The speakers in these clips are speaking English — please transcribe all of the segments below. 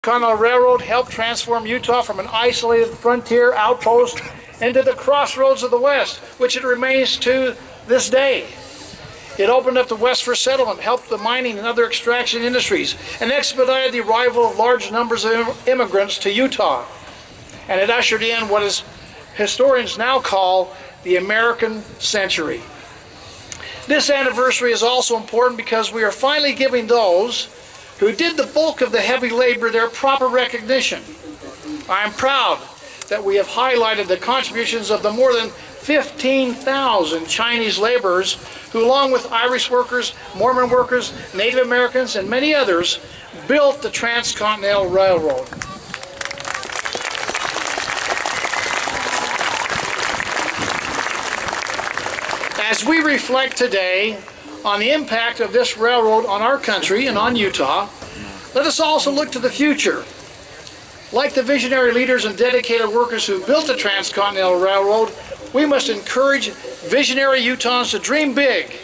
Continental Railroad helped transform Utah from an isolated frontier outpost into the crossroads of the West, which it remains to this day. It opened up the West for settlement, helped the mining and other extraction industries, and expedited the arrival of large numbers of immigrants to Utah. And it ushered in what is historians now call the American Century. This anniversary is also important because we are finally giving those who did the bulk of the heavy labor their proper recognition. I am proud that we have highlighted the contributions of the more than 15,000 Chinese laborers who, along with Irish workers, Mormon workers, Native Americans, and many others, built the Transcontinental Railroad. As we reflect today on the impact of this railroad on our country and on Utah, let us also look to the future. Like the visionary leaders and dedicated workers who built the Transcontinental Railroad, we must encourage visionary Utahns to dream big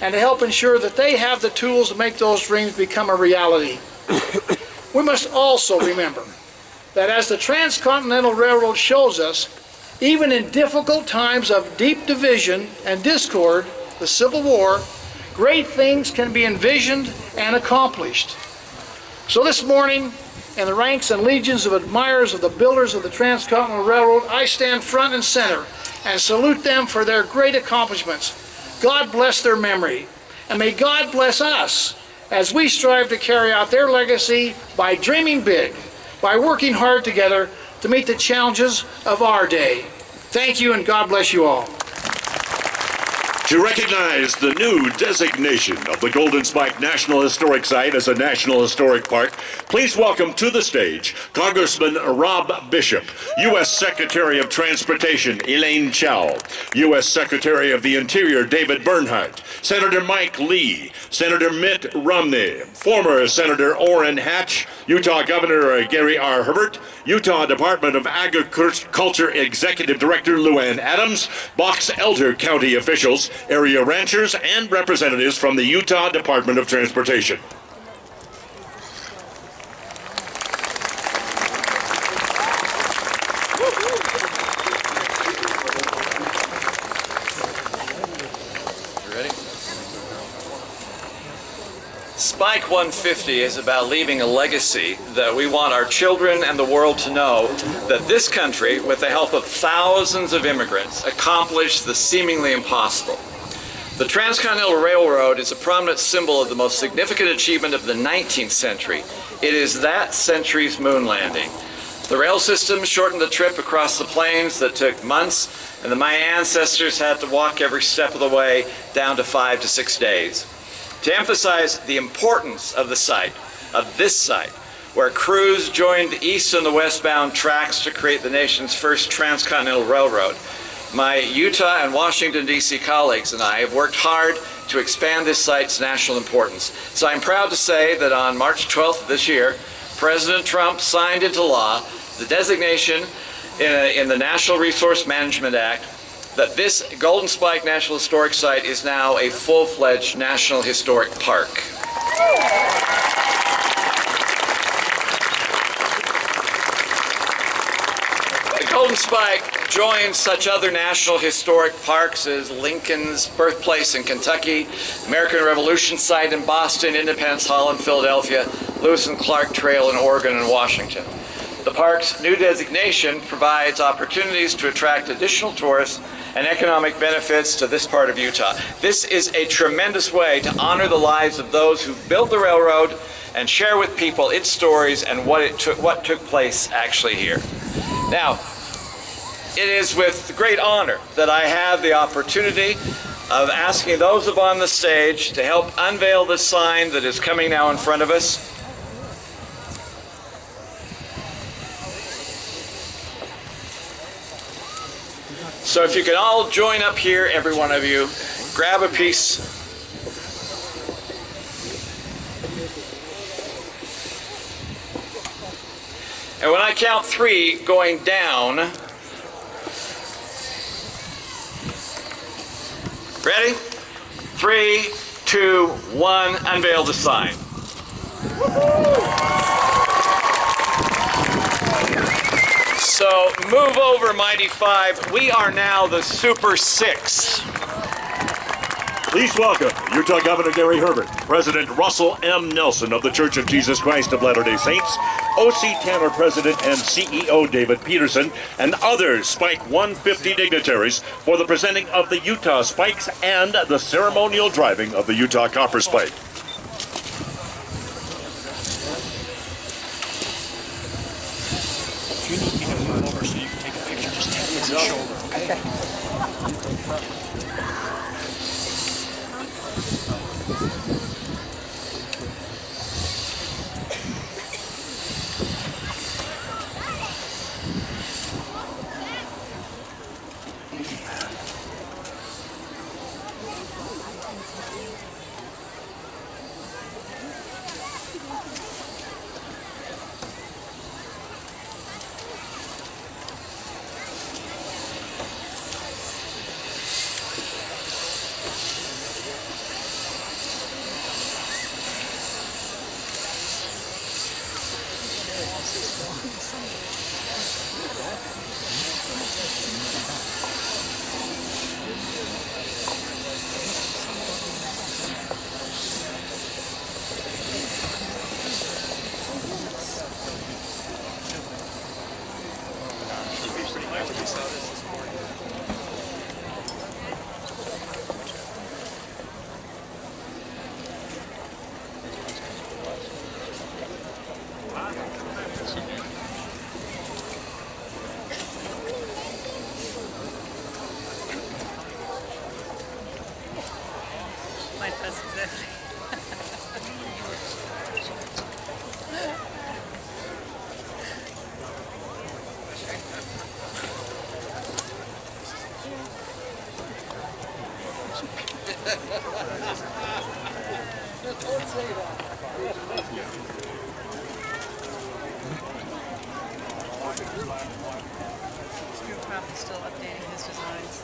and to help ensure that they have the tools to make those dreams become a reality. We must also remember that as the Transcontinental Railroad shows us, even in difficult times of deep division and discord, the Civil War, great things can be envisioned and accomplished. So this morning, in the ranks and legions of admirers of the builders of the Transcontinental Railroad, I stand front and center and salute them for their great accomplishments. God bless their memory, and may God bless us as we strive to carry out their legacy by dreaming big, by working hard together to meet the challenges of our day. Thank you, and God bless you all. To recognize the new designation of the Golden Spike National Historic Site as a National Historic Park, please welcome to the stage Congressman Rob Bishop, U.S. Secretary of Transportation Elaine Chao, U.S. Secretary of the Interior David Bernhardt, Senator Mike Lee, Senator Mitt Romney, former Senator Orrin Hatch, Utah Governor Gary R. Herbert, Utah Department of Agriculture Executive Director Luann Adams, Box Elder County officials, area ranchers, and representatives from the Utah Department of Transportation. Spike 150 is about leaving a legacy that we want our children and the world to know that this country, with the help of thousands of immigrants, accomplished the seemingly impossible. The Transcontinental Railroad is a prominent symbol of the most significant achievement of the 19th century. It is that century's moon landing. The rail system shortened the trip across the plains that took months, and my ancestors had to walk every step of the way down to 5 to 6 days. To emphasize the importance of the site, of this site, where crews joined the east and the westbound tracks to create the nation's first transcontinental railroad, my Utah and Washington, D.C. colleagues and I have worked hard to expand this site's national importance. So I'm proud to say that on March 12th of this year, President Trump signed into law the designation in the National Resource Management Act that this Golden Spike National Historic Site is now a full-fledged National Historic Park. The Golden Spike joins such other national historic parks as Lincoln's birthplace in Kentucky, American Revolution Site in Boston, Independence Hall in Philadelphia, Lewis and Clark Trail in Oregon and Washington. The park's new designation provides opportunities to attract additional tourists and economic benefits to this part of Utah. This is a tremendous way to honor the lives of those who built the railroad and share with people its stories and what took place actually here. Now, it is with great honor that I have the opportunity of asking those up on the stage to help unveil the sign that is coming now in front of us. So if you can all join up here, every one of you, grab a piece. And when I count 3 going down, ready? 3, 2, 1, unveil the sign. Move over, Mighty Five. We are now the Super Six. Please welcome Utah Governor Gary Herbert, President Russell M. Nelson of the Church of Jesus Christ of Latter-day Saints, O.C. Tanner President and CEO David Peterson, and other Spike 150 dignitaries for the presenting of the Utah Spikes and the ceremonial driving of the Utah Copper Spike. If you need me to move over so you can take a picture, just tap me on the shoulder. Okay. Still updating his designs.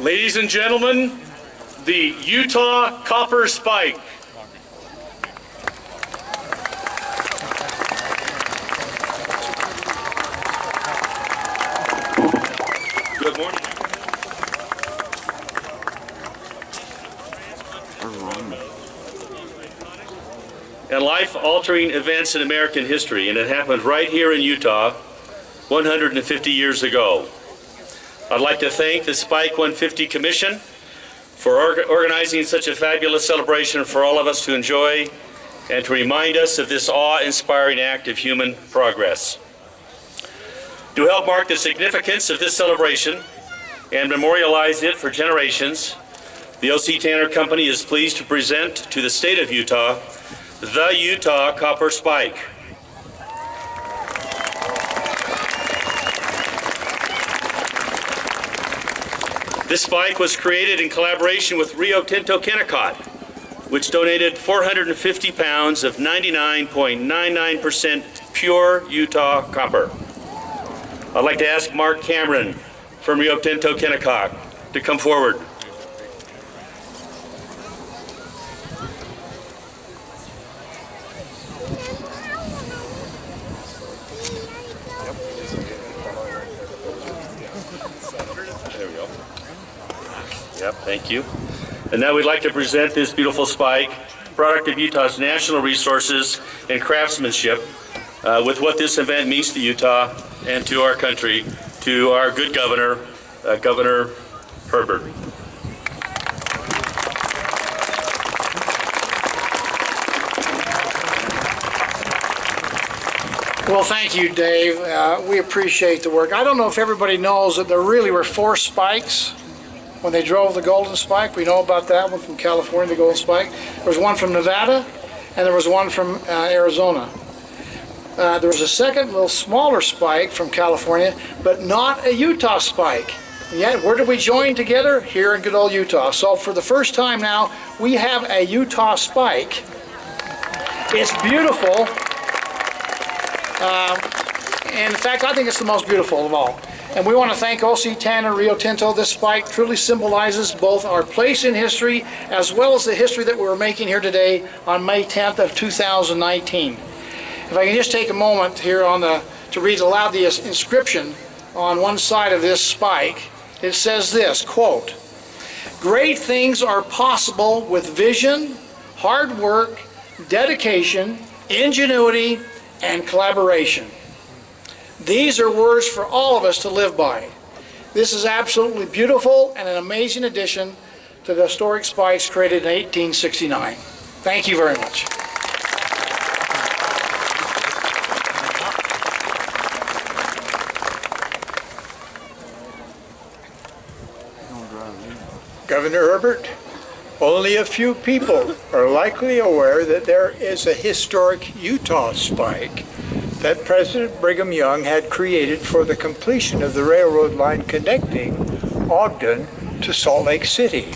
Ladies and gentlemen, the Utah Copper Spike. Good morning. And life-altering events in American history, and it happened right here in Utah 150 years ago. I'd like to thank the Spike 150 Commission for organizing such a fabulous celebration for all of us to enjoy and to remind us of this awe-inspiring act of human progress. To help mark the significance of this celebration and memorialize it for generations, the O.C. Tanner Company is pleased to present to the state of Utah the Utah Copper Spike. This spike was created in collaboration with Rio Tinto Kennecott, which donated 450 pounds of 99.99% pure Utah copper. I'd like to ask Mark Cameron from Rio Tinto Kennecott to come forward. Yep, thank you. And now we'd like to present this beautiful spike, product of Utah's national resources and craftsmanship, with what this event means to Utah and to our country, to our good governor, Governor Herbert. Well, thank you, Dave. We appreciate the work. I don't know if everybody knows that there really were 4 spikes when they drove the Golden Spike. We know about that one from California, the Golden Spike. There was one from Nevada, and there was one from Arizona. There was a second little smaller spike from California, but not a Utah spike. Yet, where did we join together? Here in good old Utah. So for the first time now, we have a Utah spike. It's beautiful. And in fact, I think it's the most beautiful of all. And we want to thank O.C. Tanner, Rio Tinto. This spike truly symbolizes both our place in history as well as the history that we're making here today on May 10th of 2019. If I can just take a moment here to read aloud the inscription on one side of this spike. It says this, quote, "Great things are possible with vision, hard work, dedication, ingenuity, and collaboration. These are words for all of us to live by." This is absolutely beautiful and an amazing addition to the historic spikes created in 1869. Thank you very much. Governor Herbert, only a few people are likely aware that there is a historic Utah spike that President Brigham Young had created for the completion of the railroad line connecting Ogden to Salt Lake City.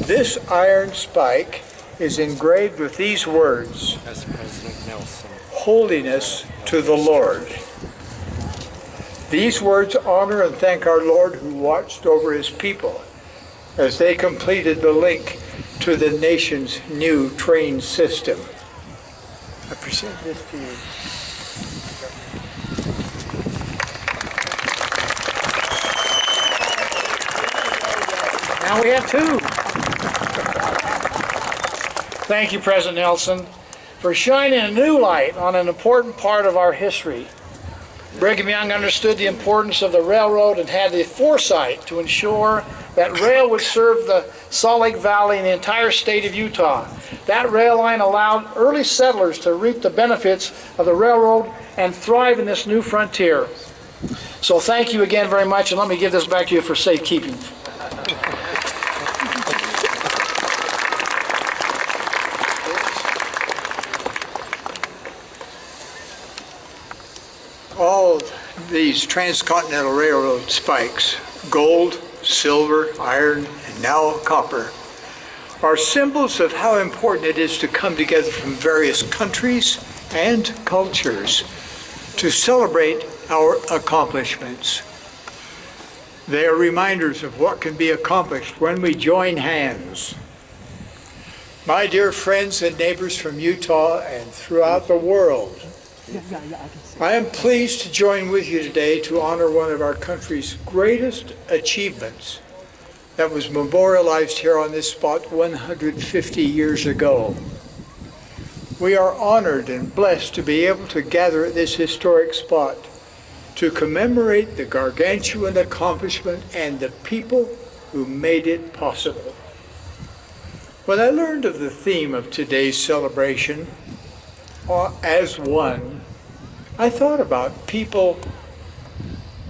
This iron spike is engraved with these words, "Holiness to the Lord." These words honor and thank our Lord who watched over his people as they completed the link to the nation's new train system. I present this to you. Now we have 2. Thank you, President Nelson, for shining a new light on an important part of our history. Brigham Young understood the importance of the railroad and had the foresight to ensure that rail would serve the Salt Lake Valley and the entire state of Utah. That rail line allowed early settlers to reap the benefits of the railroad and thrive in this new frontier. So thank you again very much, and let me give this back to you for safekeeping. All these transcontinental railroad spikes, gold, silver, iron, and now copper, are symbols of how important it is to come together from various countries and cultures to celebrate our accomplishments. They are reminders of what can be accomplished when we join hands. My dear friends and neighbors from Utah and throughout the world, I am pleased to join with you today to honor one of our country's greatest achievements that was memorialized here on this spot 150 years ago. We are honored and blessed to be able to gather at this historic spot to commemorate the gargantuan accomplishment and the people who made it possible. When I learned of the theme of today's celebration, as one, I thought about people,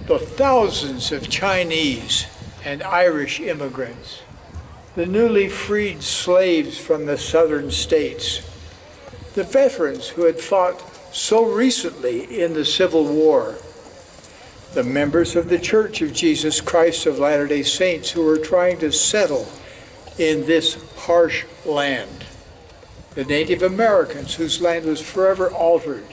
the thousands of Chinese and Irish immigrants, the newly freed slaves from the southern states, the veterans who had fought so recently in the Civil War, the members of the Church of Jesus Christ of Latter-day Saints who were trying to settle in this harsh land, the Native Americans whose land was forever altered,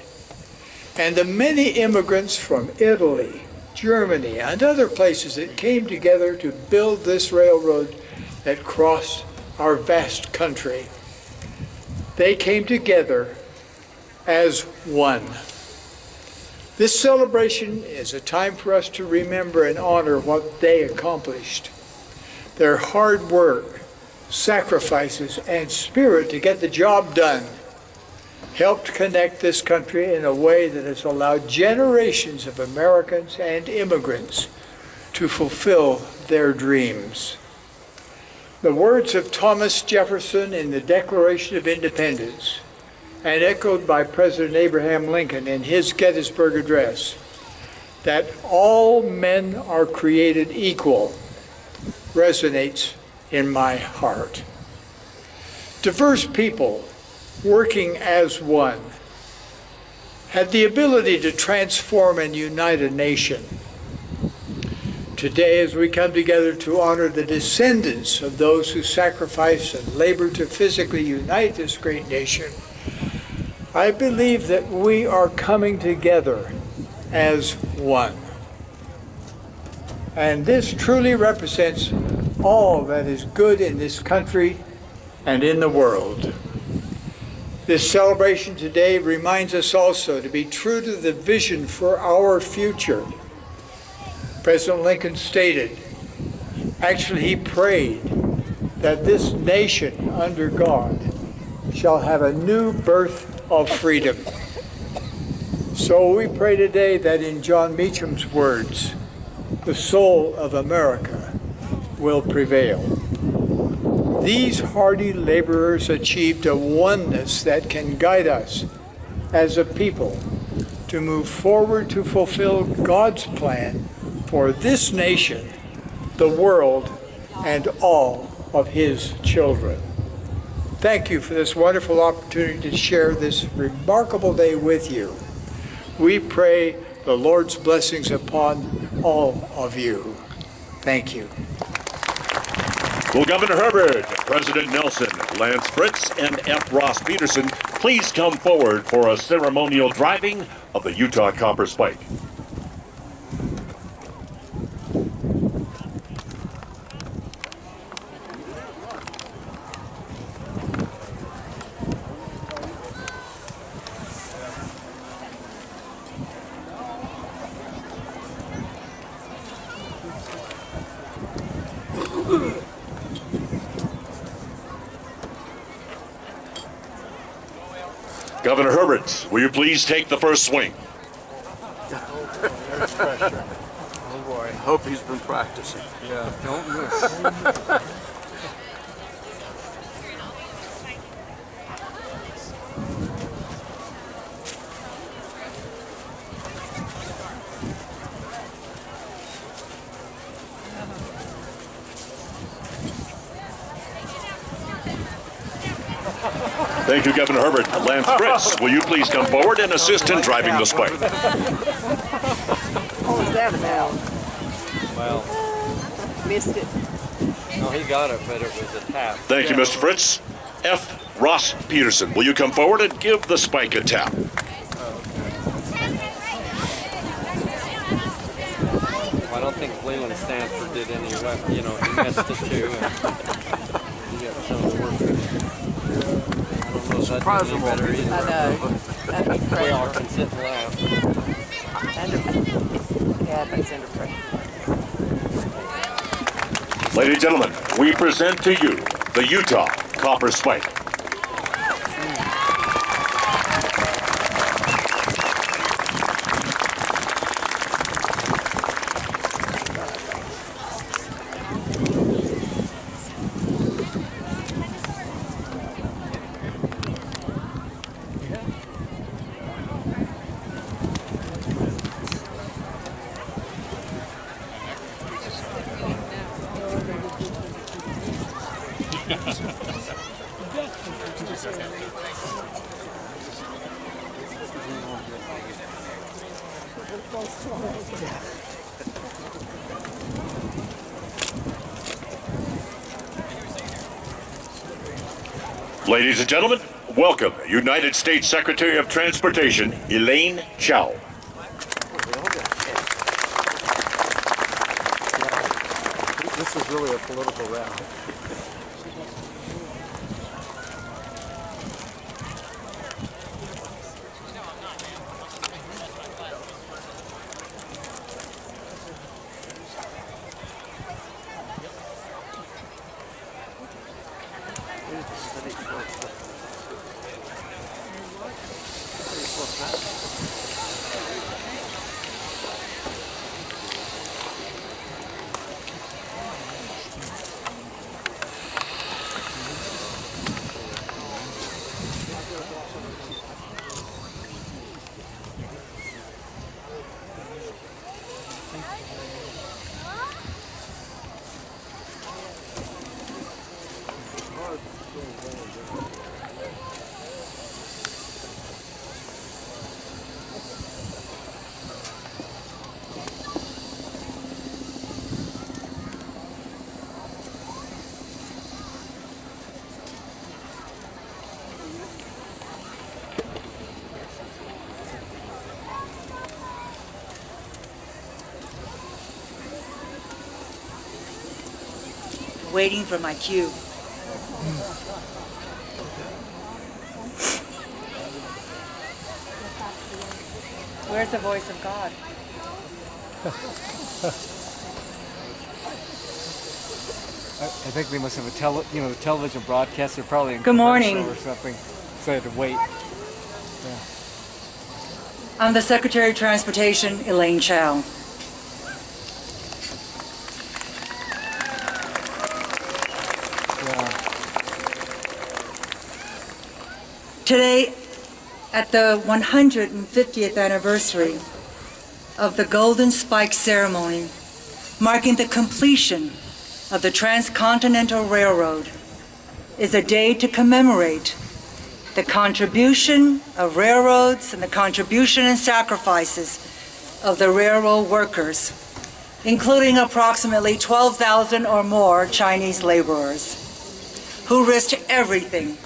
and the many immigrants from Italy, Germany, and other places that came together to build this railroad that crossed our vast country. They came together as one. This celebration is a time for us to remember and honor what they accomplished. Their hard work, sacrifices, and spirit to get the job done helped connect this country in a way that has allowed generations of Americans and immigrants to fulfill their dreams. The words of Thomas Jefferson in the Declaration of Independence and echoed by President Abraham Lincoln in his Gettysburg Address, that all men are created equal, resonates in my heart. Diverse people working as one had the ability to transform and unite a nation. Today, as we come together to honor the descendants of those who sacrificed and labored to physically unite this great nation, I believe that we are coming together as one. And this truly represents all that is good in this country and in the world. This celebration today reminds us also to be true to the vision for our future. President Lincoln stated, actually he prayed, that this nation under God shall have a new birth of freedom. So we pray today that in John Meacham's words, the soul of America will prevail. These hardy laborers achieved a oneness that can guide us as a people to move forward to fulfill God's plan for this nation, the world, and all of His children. Thank you for this wonderful opportunity to share this remarkable day with you. We pray the Lord's blessings upon all of you. Thank you. Will Governor Herbert, President Nelson, Lance Fritz, and F. Ross Peterson please come forward for a ceremonial driving of the Utah Copper Spike? Governor Herbert, will you please take the first swing? There's pressure. Oh boy. I hope he's been practicing. Yeah, don't miss. Thank you, Governor Herbert. Lance Fritz, will you please come forward and assist in driving the spike? What was that about? Well, Missed it. no, he got it, but it was a tap. Thank you, Mr. Fritz. F. Ross Peterson, will you come forward and give the spike a tap? I don't think Leland Stanford did any, you know, he missed it too. And he got some of the work. I don't know if that did any better either. I know. That'd be We crazy. all can sit and laugh. Yeah, that's under pressure. Ladies and gentlemen, we present to you the Utah Copper Spike. Ladies and gentlemen, welcome United States Secretary of Transportation, Elaine Chao. This is really a political rally. waiting for my cue. Where's the voice of God? I think they must have a television broadcaster probably in Good morning. commercial or something, so I had to wait. Yeah. I'm the Secretary of Transportation, Elaine Chao. Yeah. Today, at the 150th anniversary of the Golden Spike ceremony, marking the completion of the Transcontinental Railroad, is a day to commemorate the contribution of railroads and the contribution and sacrifices of the railroad workers, including approximately 12,000 or more Chinese laborers, who risked everything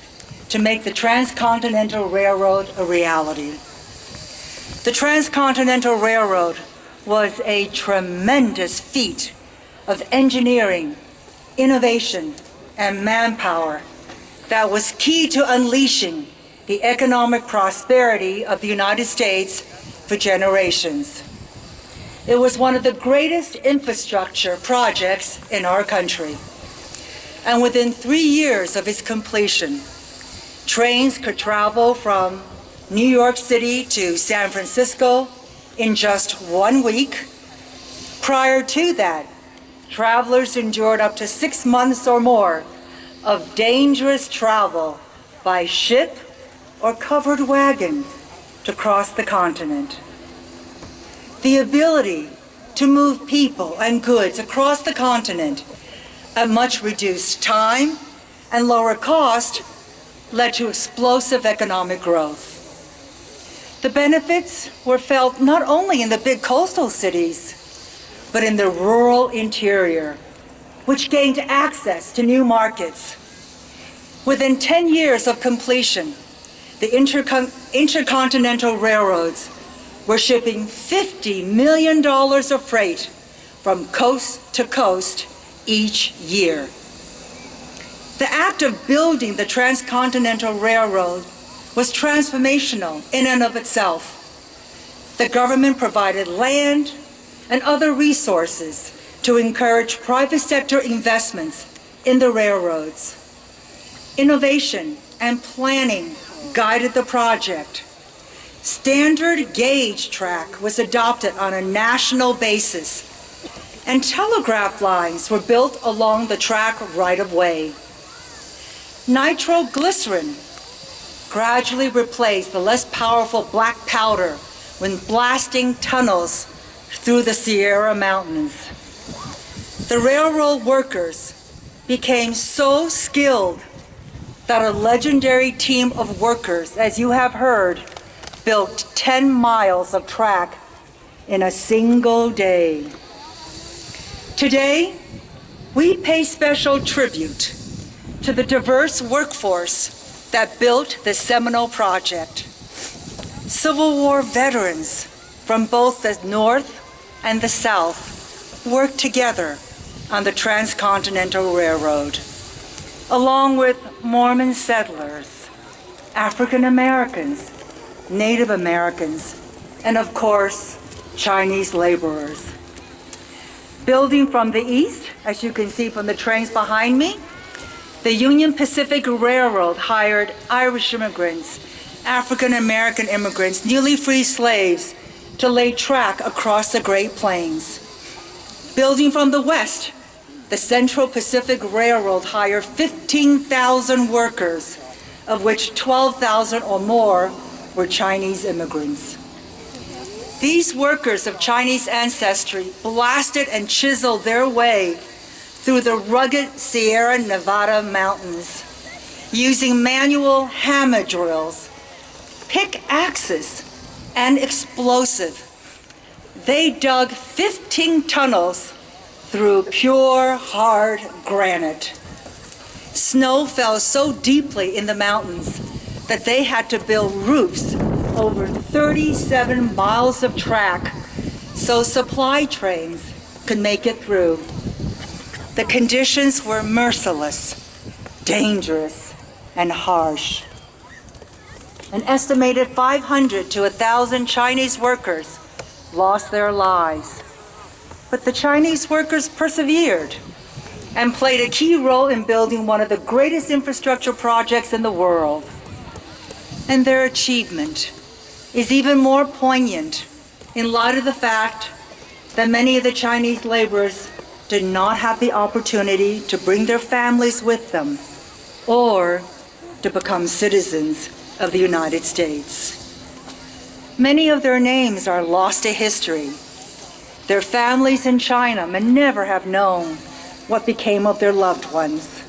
to make the Transcontinental Railroad a reality. The Transcontinental Railroad was a tremendous feat of engineering, innovation, and manpower that was key to unleashing the economic prosperity of the United States for generations. It was one of the greatest infrastructure projects in our country. And within 3 years of its completion, trains could travel from New York City to San Francisco in just 1 week. Prior to that, travelers endured up to 6 months or more of dangerous travel by ship or covered wagon to cross the continent. The ability to move people and goods across the continent at much reduced time and lower cost led to explosive economic growth. The benefits were felt not only in the big coastal cities, but in the rural interior, which gained access to new markets. Within 10 years of completion, the intercontinental railroads were shipping $50 million of freight from coast to coast each year. The act of building the Transcontinental Railroad was transformational in and of itself. The government provided land and other resources to encourage private sector investments in the railroads. Innovation and planning guided the project. Standard gauge track was adopted on a national basis, and telegraph lines were built along the track right-of-way. Nitroglycerin gradually replaced the less powerful black powder when blasting tunnels through the Sierra Mountains. The railroad workers became so skilled that a legendary team of workers, as you have heard, built 10 miles of track in a single day. Today, we pay special tribute to the diverse workforce that built the seminal project. Civil War veterans from both the North and the South worked together on the Transcontinental Railroad, along with Mormon settlers, African Americans, Native Americans, and of course, Chinese laborers. Building from the east, as you can see from the trains behind me, the Union Pacific Railroad hired Irish immigrants, African American immigrants, newly freed slaves to lay track across the Great Plains. Building from the west, the Central Pacific Railroad hired 15,000 workers, of which 12,000 or more were Chinese immigrants. These workers of Chinese ancestry blasted and chiseled their way through the rugged Sierra Nevada mountains, using manual hammer drills, pickaxes, and explosive. They dug 15 tunnels through pure, hard granite. Snow fell so deeply in the mountains that they had to build roofs over 37 miles of track so supply trains could make it through. The conditions were merciless, dangerous, and harsh. An estimated 500 to 1,000 Chinese workers lost their lives. But the Chinese workers persevered and played a key role in building one of the greatest infrastructure projects in the world. And their achievement is even more poignant in light of the fact that many of the Chinese laborers did not have the opportunity to bring their families with them or to become citizens of the United States. Many of their names are lost to history. Their families in China may never have known what became of their loved ones.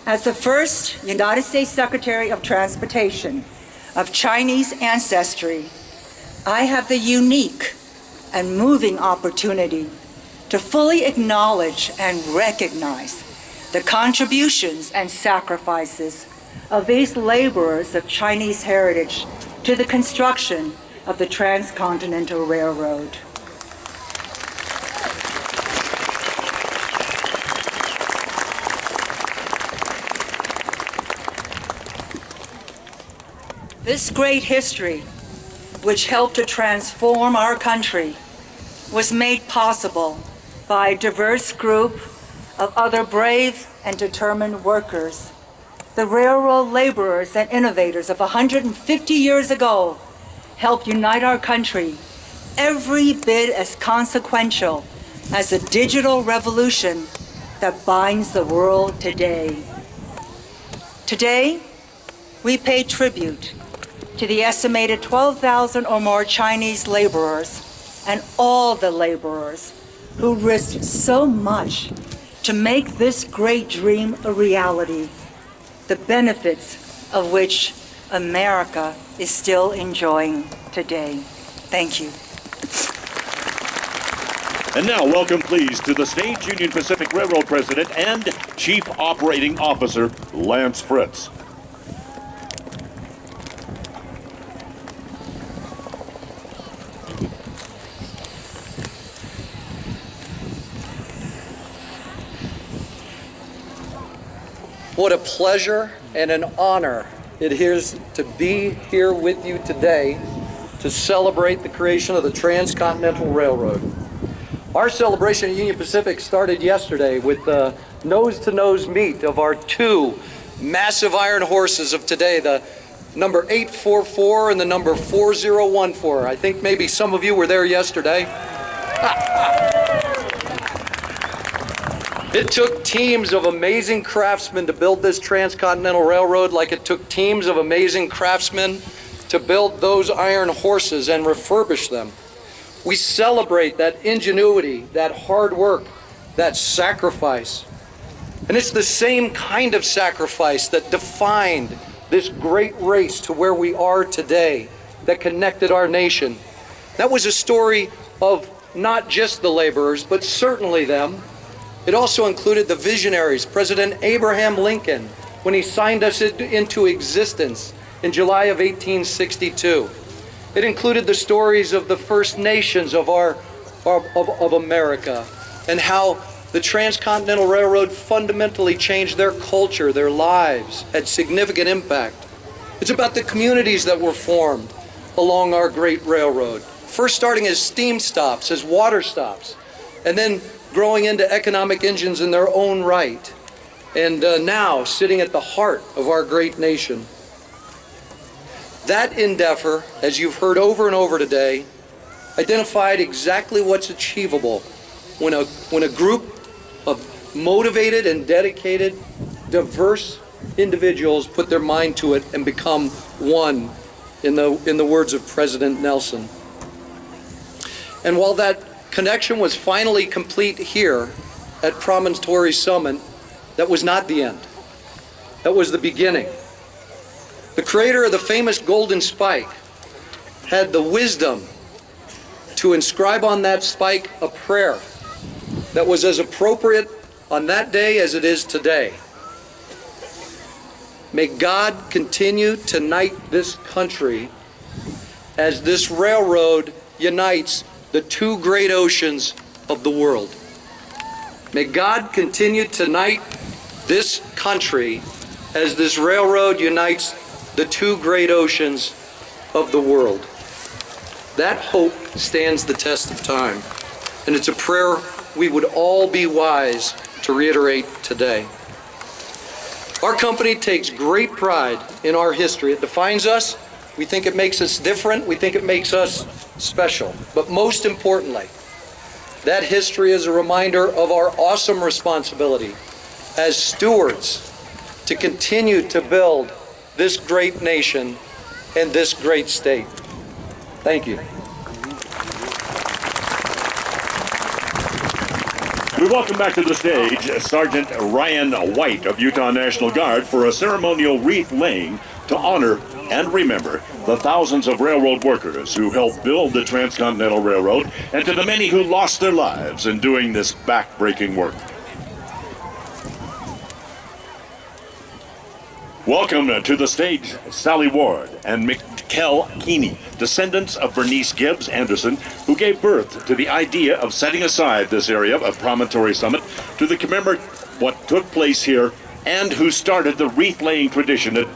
As the first United States Secretary of Transportation of Chinese ancestry, I have the unique and moving opportunity to fully acknowledge and recognize the contributions and sacrifices of these laborers of Chinese heritage to the construction of the Transcontinental Railroad. This great history, which helped to transform our country, was made possible by a diverse group of other brave and determined workers. The railroad laborers and innovators of 150 years ago helped unite our country, every bit as consequential as the digital revolution that binds the world today. Today, we pay tribute to the estimated 12,000 or more Chinese laborers and all the laborers who risked so much to make this great dream a reality, the benefits of which America is still enjoying today. Thank you. And now, welcome please to the stage Union Pacific Railroad President and Chief Operating Officer, Lance Fritz. What a pleasure and an honor it is to be here with you today to celebrate the creation of the Transcontinental Railroad. Our celebration at Union Pacific started yesterday with the nose-to-nose meet of our two massive iron horses of today, the number 844 and the number 4014. I think maybe some of you were there yesterday. It took teams of amazing craftsmen to build this Transcontinental Railroad, like it took teams of amazing craftsmen to build those iron horses and refurbish them. We celebrate that ingenuity, that hard work, that sacrifice. And it's the same kind of sacrifice that defined this great race to where we are today, that connected our nation. That was a story of not just the laborers, but certainly them. It also included the visionaries, President Abraham Lincoln, when he signed us into existence in July of 1862. It included the stories of the First Nations of America, and how the Transcontinental Railroad fundamentally changed their culture, their lives, had significant impact. It's about the communities that were formed along our great railroad, first starting as steam stops, as water stops, and then growing into economic engines in their own right, and now sitting at the heart of our great nation. That endeavor, as you've heard over and over today, identified exactly what's achievable when a group of motivated and dedicated, diverse individuals put their mind to it and become one, in the words of President Nelson. And while that connection was finally complete here at Promontory Summit, that was not the end. That was the beginning. The creator of the famous Golden Spike had the wisdom to inscribe on that spike a prayer that was as appropriate on that day as it is today. May God continue to unite this country as this railroad unites the two great oceans of the world. May God continue to unite this country as this railroad unites the two great oceans of the world. That hope stands the test of time, and it's a prayer we would all be wise to reiterate today. Our company takes great pride in our history. It defines us. We think it makes us different. We think it makes us special. But most importantly, that history is a reminder of our awesome responsibility as stewards to continue to build this great nation and this great state. Thank you. We welcome back to the stage Sergeant Ryan White of Utah National Guard for a ceremonial wreath laying to honor and remember the thousands of railroad workers who helped build the Transcontinental Railroad, and to the many who lost their lives in doing this back-breaking work. Welcome to the stage Sally Ward and Mikkel Keeney, descendants of Bernice Gibbs Anderson, who gave birth to the idea of setting aside this area of Promontory Summit to commemorate what took place here, and who started the wreath-laying tradition.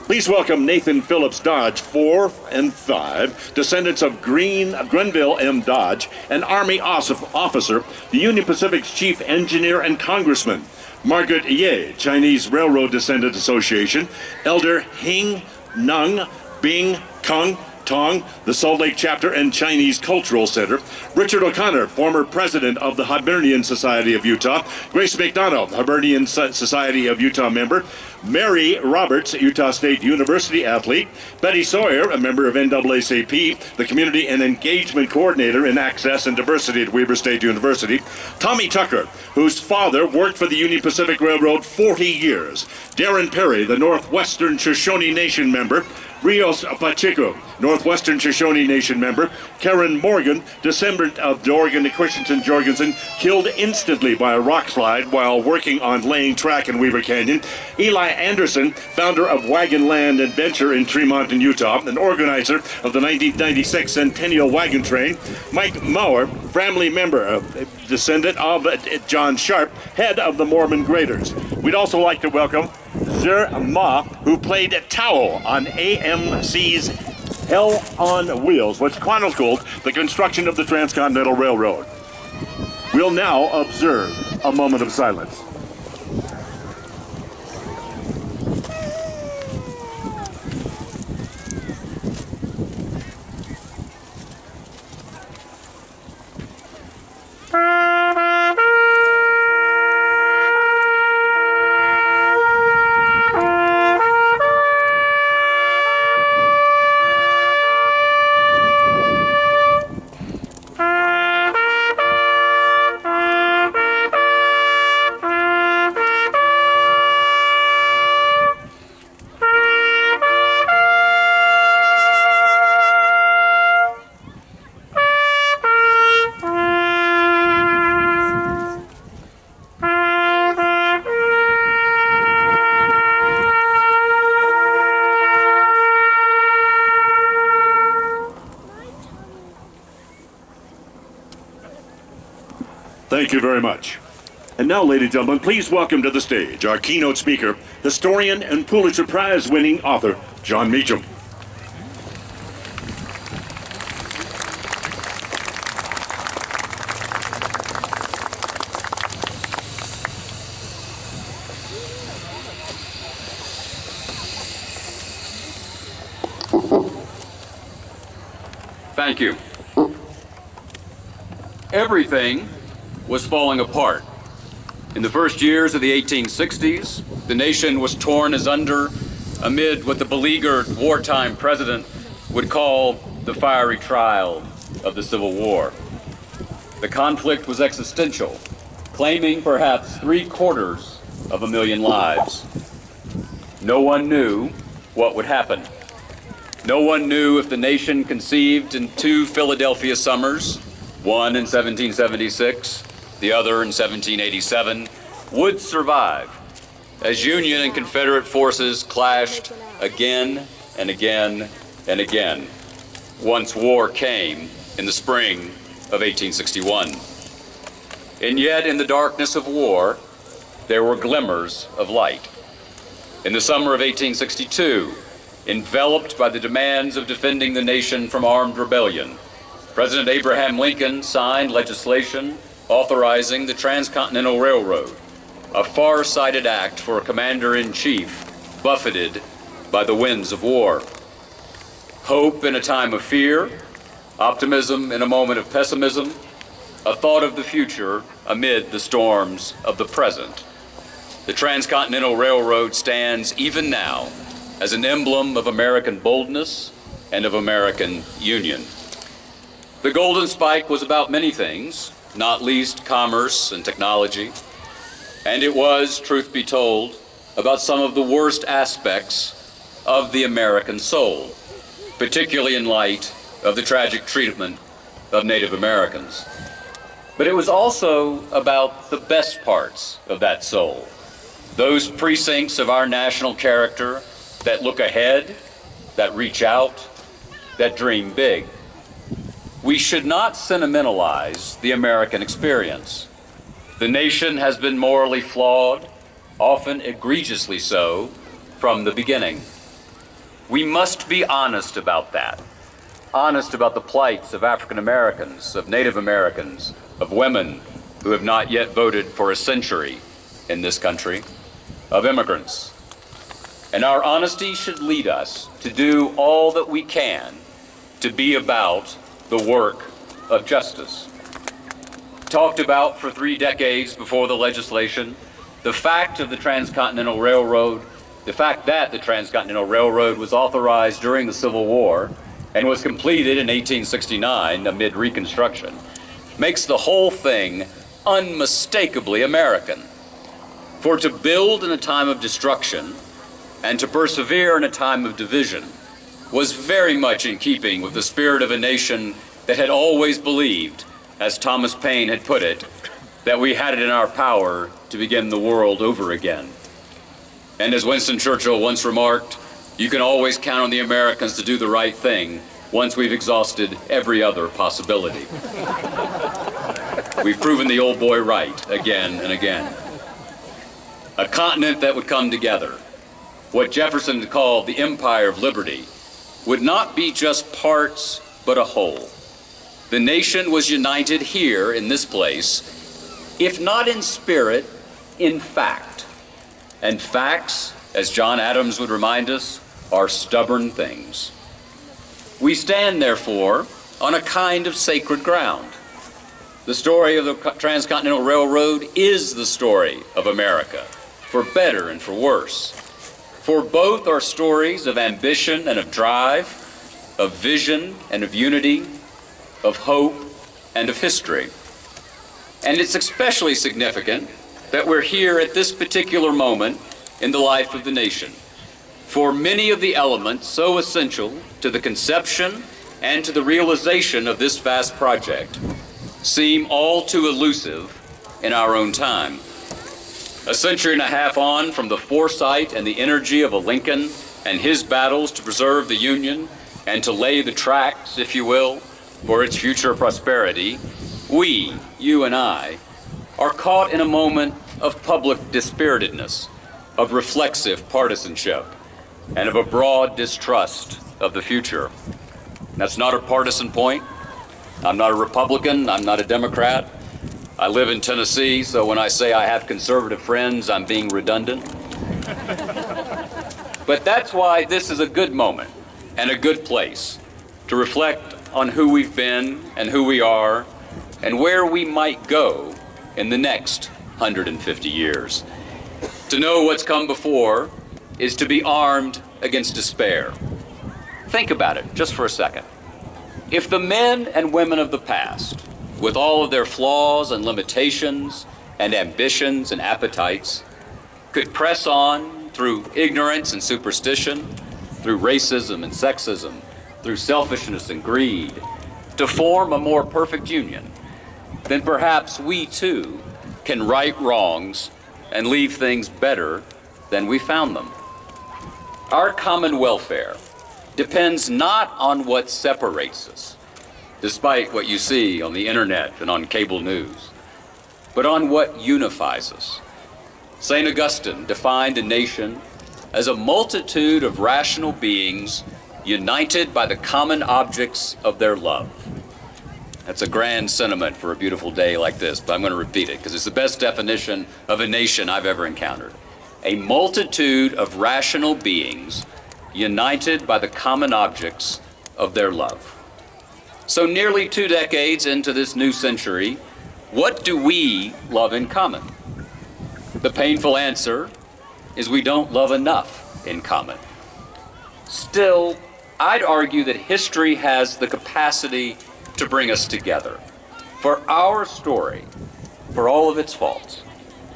Please welcome Nathan Phillips Dodge, 4 and 5, descendants of Grenville M. Dodge, an Army officer, the Union Pacific's chief engineer and congressman. Margaret Ye, Chinese Railroad Descendant Association, Elder Hing Nung Bing Kung Tong, the Salt Lake Chapter and Chinese Cultural Center. Richard O'Connor, former president of the Hibernian Society of Utah. Grace McDonough, Hibernian Society of Utah member. Mary Roberts, Utah State University athlete. Betty Sawyer, a member of NAACP, the Community and Engagement Coordinator in Access and Diversity at Weber State University. Tommy Tucker, whose father worked for the Union Pacific Railroad 40 years. Darren Perry, the Northwestern Shoshone Nation member. Rios Pacheco, Northwestern Shoshone Nation member. Karen Morgan, descendant of Dorgan Christensen Jorgensen, killed instantly by a rock slide while working on laying track in Weaver Canyon. Eli Anderson, founder of Wagon Land Adventure in Tremont, in Utah, an organizer of the 1996 Centennial Wagon Train. Mike Maurer, family member, descendant of John Sharp, head of the Mormon Graders. We'd also like to welcome Sir Ma, who played Tao on AMC's Hell on Wheels, which chronicled the construction of the Transcontinental Railroad. We'll now observe a moment of silence. Thank you very much. And now, ladies and gentlemen, please welcome to the stage our keynote speaker, historian and Pulitzer Prize-winning author, John Meacham. Thank you. Everything was falling apart. In the first years of the 1860s, the nation was torn asunder amid what the beleaguered wartime president would call the fiery trial of the Civil War. The conflict was existential, claiming perhaps 750,000 lives. No one knew what would happen. No one knew if the nation conceived in two Philadelphia summers, one in 1776, the other in 1787, would survive as Union and Confederate forces clashed again and again and again once war came in the spring of 1861. And yet, in the darkness of war, there were glimmers of light. In the summer of 1862, enveloped by the demands of defending the nation from armed rebellion, President Abraham Lincoln signed legislation authorizing the Transcontinental Railroad, a far-sighted act for a commander-in-chief buffeted by the winds of war. Hope in a time of fear, optimism in a moment of pessimism, a thought of the future amid the storms of the present. The Transcontinental Railroad stands even now as an emblem of American boldness and of American union. The Golden Spike was about many things, not least commerce and technology, and it was, truth be told, about some of the worst aspects of the American soul, particularly in light of the tragic treatment of Native Americans. But it was also about the best parts of that soul, those precincts of our national character that look ahead, that reach out, that dream big. We should not sentimentalize the American experience. The nation has been morally flawed, often egregiously so, from the beginning. We must be honest about that. Honest about the plights of African Americans, of Native Americans, of women who have not yet voted for a century in this country, of immigrants. And our honesty should lead us to do all that we can to be about the work of justice. Talked about for 3 decades before the legislation, the fact that the Transcontinental Railroad was authorized during the Civil War and was completed in 1869 amid Reconstruction makes the whole thing unmistakably American. For to build in a time of destruction and to persevere in a time of division was very much in keeping with the spirit of a nation that had always believed, as Thomas Paine had put it, that we had it in our power to begin the world over again. And as Winston Churchill once remarked, you can always count on the Americans to do the right thing once we've exhausted every other possibility. We've proven the old boy right again and again. A continent that would come together, what Jefferson called the Empire of Liberty, would not be just parts, but a whole. The nation was united here in this place, if not in spirit, in fact. And facts, as John Adams would remind us, are stubborn things. We stand, therefore, on a kind of sacred ground. The story of the Transcontinental Railroad is the story of America, for better and for worse. For both are stories of ambition and of drive, of vision and of unity, of hope and of history. And it's especially significant that we're here at this particular moment in the life of the nation. For many of the elements so essential to the conception and to the realization of this vast project seem all too elusive in our own time. A century and a half on from the foresight and the energy of a Lincoln and his battles to preserve the Union and to lay the tracks, if you will, for its future prosperity, we, you and I, are caught in a moment of public dispiritedness, of reflexive partisanship, and of a broad distrust of the future. That's not a partisan point. I'm not a Republican. I'm not a Democrat. I live in Tennessee, so when I say I have conservative friends, I'm being redundant. But that's why this is a good moment and a good place to reflect on who we've been and who we are and where we might go in the next 150 years. To know what's come before is to be armed against despair. Think about it just for a second. If the men and women of the past, with all of their flaws and limitations and ambitions and appetites, could press on through ignorance and superstition, through racism and sexism, through selfishness and greed, to form a more perfect union, then perhaps we too can right wrongs and leave things better than we found them. Our common welfare depends not on what separates us, despite what you see on the internet and on cable news, but on what unifies us. St. Augustine defined a nation as a multitude of rational beings united by the common objects of their love. That's a grand sentiment for a beautiful day like this, but I'm going to repeat it because it's the best definition of a nation I've ever encountered. A multitude of rational beings united by the common objects of their love. So nearly 2 decades into this new century, what do we love in common? The painful answer is we don't love enough in common. Still, I'd argue that history has the capacity to bring us together. For our story, for all of its faults,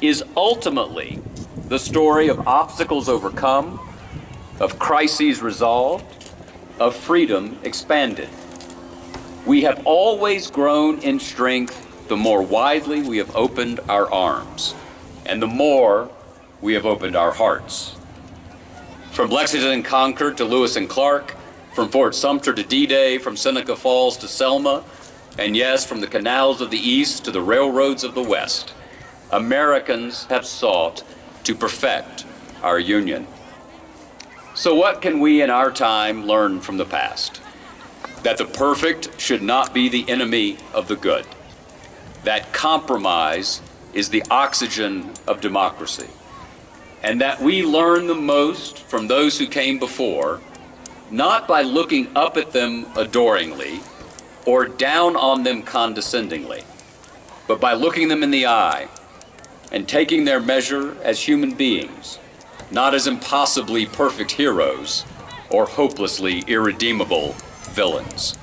is ultimately the story of obstacles overcome, of crises resolved, of freedom expanded. We have always grown in strength the more widely we have opened our arms, and the more we have opened our hearts. From Lexington and Concord to Lewis and Clark, from Fort Sumter to D-Day, from Seneca Falls to Selma, and yes, from the canals of the East to the railroads of the West, Americans have sought to perfect our union. So what can we in our time learn from the past? That the perfect should not be the enemy of the good. That compromise is the oxygen of democracy. And that we learn the most from those who came before, not by looking up at them adoringly or down on them condescendingly, but by looking them in the eye and taking their measure as human beings, not as impossibly perfect heroes or hopelessly irredeemable villains.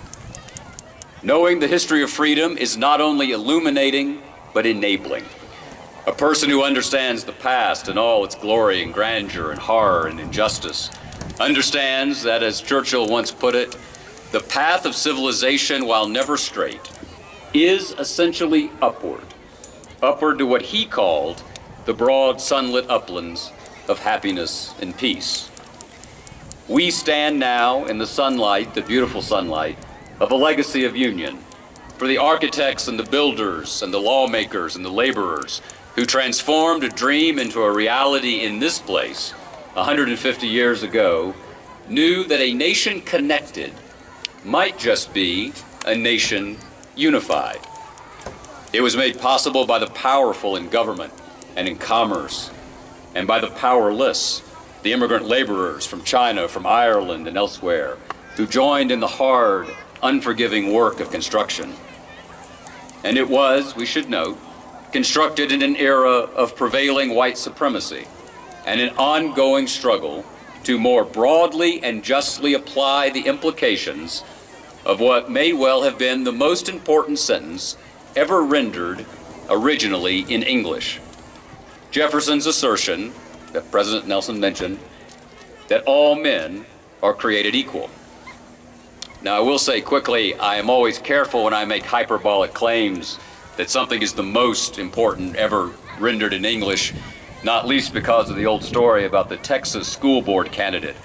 Knowing the history of freedom is not only illuminating, but enabling. A person who understands the past and all its glory and grandeur and horror and injustice understands that, as Churchill once put it, the path of civilization, while never straight, is essentially upward. Upward to what he called the broad sunlit uplands of happiness and peace. We stand now in the sunlight, the beautiful sunlight, of a legacy of union for the architects and the builders and the lawmakers and the laborers who transformed a dream into a reality in this place 150 years ago, knew that a nation connected might just be a nation unified. It was made possible by the powerful in government and in commerce, and by the powerless, the immigrant laborers from China, from Ireland, and elsewhere, who joined in the hard, unforgiving work of construction. And it was, we should note, constructed in an era of prevailing white supremacy and an ongoing struggle to more broadly and justly apply the implications of what may well have been the most important sentence ever rendered originally in English. Jefferson's assertion, that President Nelson mentioned, that all men are created equal. Now, I will say quickly, I am always careful when I make hyperbolic claims that something is the most important ever rendered in English, not least because of the old story about the Texas school board candidate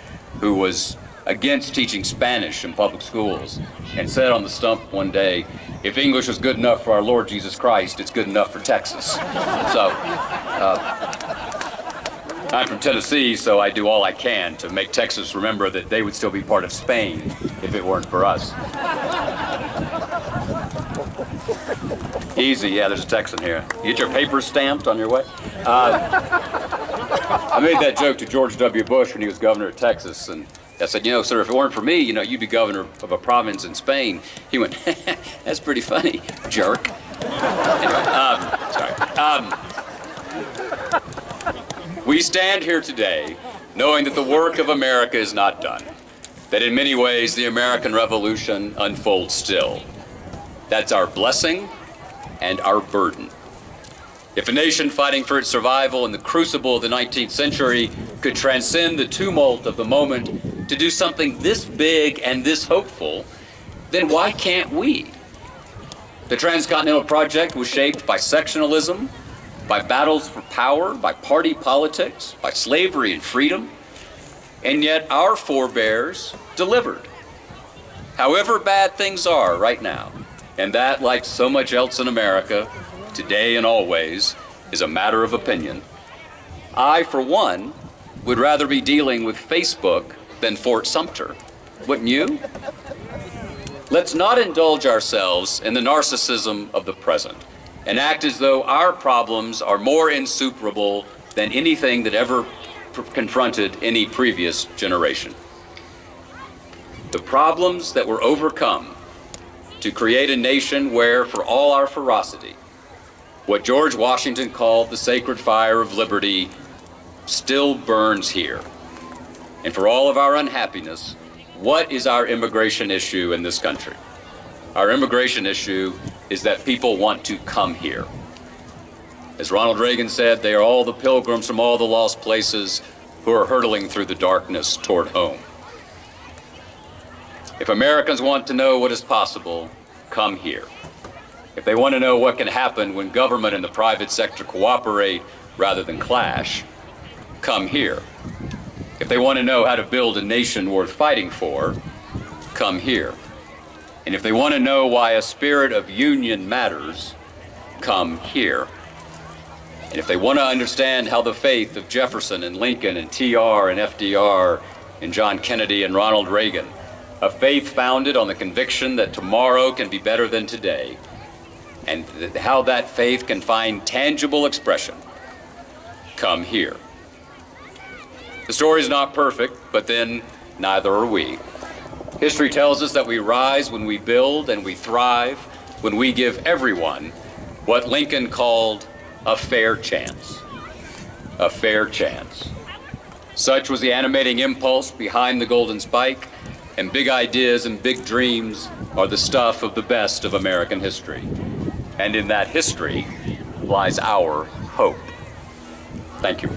who was against teaching Spanish in public schools and said on the stump one day, if English is good enough for our Lord Jesus Christ, it's good enough for Texas. So, I'm from Tennessee, so I do all I can to make Texas remember that they would still be part of Spain if it weren't for us. Easy, yeah, there's a Texan here. You get your papers stamped on your way? I made that joke to George W. Bush when he was governor of Texas, and I said, you know, sir, if it weren't for me, you know, you'd be governor of a province in Spain. He went, that's pretty funny, jerk. Anyway, sorry. We stand here today knowing that the work of America is not done, that in many ways the American Revolution unfolds still. That's our blessing and our burden. If a nation fighting for its survival in the crucible of the 19th century could transcend the tumult of the moment to do something this big and this hopeful, then why can't we? The Transcontinental Project was shaped by sectionalism, by battles for power, by party politics, by slavery and freedom, and yet our forebears delivered. However bad things are right now, and that, like so much else in America, today and always, is a matter of opinion. I, for one, would rather be dealing with Facebook than Fort Sumter. Wouldn't you? Let's not indulge ourselves in the narcissism of the present and act as though our problems are more insuperable than anything that ever confronted any previous generation. The problems that were overcome to create a nation where, for all our ferocity, what George Washington called the sacred fire of liberty still burns here. And for all of our unhappiness, what is our immigration issue in this country? Our immigration issue is that people want to come here. As Ronald Reagan said, they are all the pilgrims from all the lost places who are hurtling through the darkness toward home. If Americans want to know what is possible, come here. If they want to know what can happen when government and the private sector cooperate rather than clash, come here. If they want to know how to build a nation worth fighting for, come here. And if they want to know why a spirit of union matters, come here. And if they want to understand how the faith of Jefferson and Lincoln and TR and FDR and John Kennedy and Ronald Reagan, a faith founded on the conviction that tomorrow can be better than today, and how that faith can find tangible expression, come here. The story is not perfect, but then neither are we. History tells us that we rise when we build and we thrive when we give everyone what Lincoln called a fair chance. A fair chance. Such was the animating impulse behind the Golden Spike, and big ideas and big dreams are the stuff of the best of American history. And in that history lies our hope. Thank you.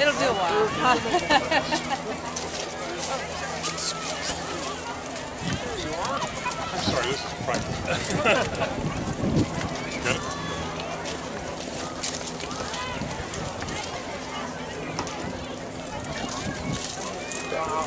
It'll do a while. I'm sorry, this is private. Got it?